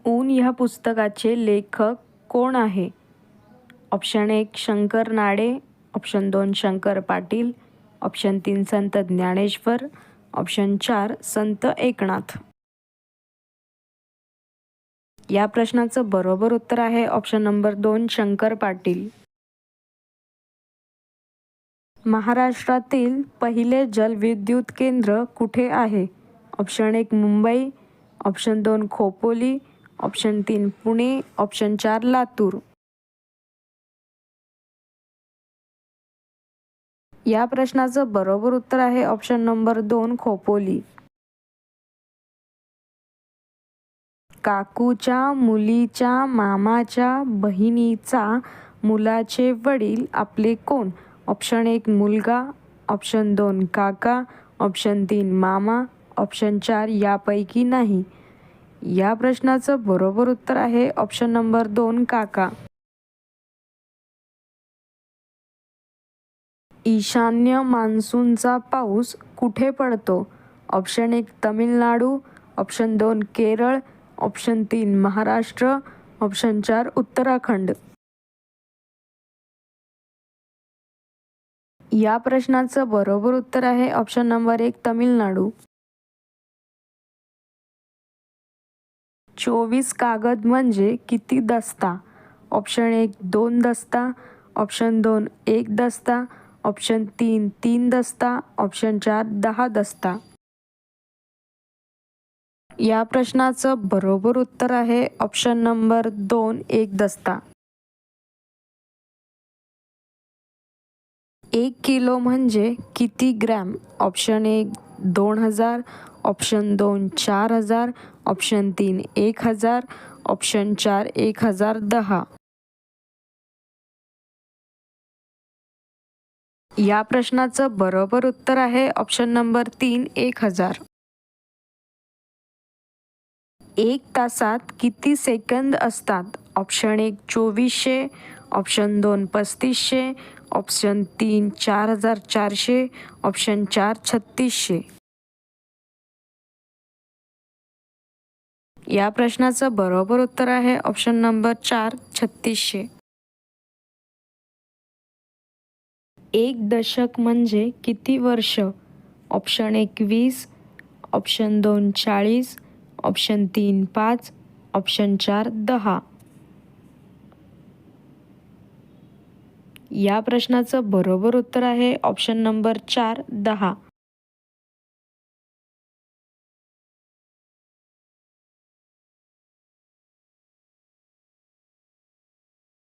ऊन ह्या पुस्तकाचे लेखक कोण आहे? Option 1 Shankar Nade, option 2 Shankar Patil, option 3 संत ज्ञानेश्वर, ऑप्शन 4 संत एकनाथ. या प्रश्नाचं बरोबर उत्तर आहे ऑप्शन नंबर 2 शंकर पाटील. महाराष्ट्रातील पहिले जलविद्युत केंद्र कुठे आहे? Option 1 Mumbai, option 2 Khopoli, option 3 Pune, option 4 Latur. या प्रश्नाचं बरोबर उत्तर आहे ऑप्शन नंबर 2 खोपोली. काकूच्या मुलीच्या मामाच्या बहिणीचा मुलाचे वडील आपले कोण? ऑप्शन 1 मुलगा, ऑप्शन 2 काका, ऑप्शन 3 मामा, ऑप्शन 4 यापैकी नाही. या प्रश्नाचं बरोबर उत्तर आहे ऑप्शन नंबर 2 काका. ईशान्य मान्सूनचा पाऊस कुठे पडतो? Option 1 Tamil Nadu, option 2 Kerala, option 3 Maharashtra, option 4 Uttarakhand. या प्रश्नाचं बरोबर उत्तर आहे ऑप्शन नंबर 1 तमिळनाडू. 24 कागद म्हणजे किती दस्ता? ऑप्शन 1 2 दस्ता, ऑप्शन 2 1 दस्ता, ऑप्शन 3 3 दस्ता, ऑप्शन 4 10 दस्ता. या प्रश्नाचं बरोबर उत्तर आहे ऑप्शन नंबर 2 1 दस्ता. 1 किलो म्हणजे किती gram? Option 1 2000, option 2 4000, option 3 1000, option 4 1010. या प्रश्नाचं बरोबर उत्तर आहे ऑप्शन नंबर 3 1000. 1 तासात किती सेकंद असतात? Option 1 2400, option 2 3500, option 3 4400, option 4 3600. या प्रश्नाचं बरोबर उत्तर आहे ऑप्शन नंबर 4 3600. 1 दशक म्हणजे किती वर्ष? Option 1 20, option 2 40, option 3 5, option 4 10. या प्रश्नाचं बरोबर उत्तर आहे ऑप्शन नंबर 4 10.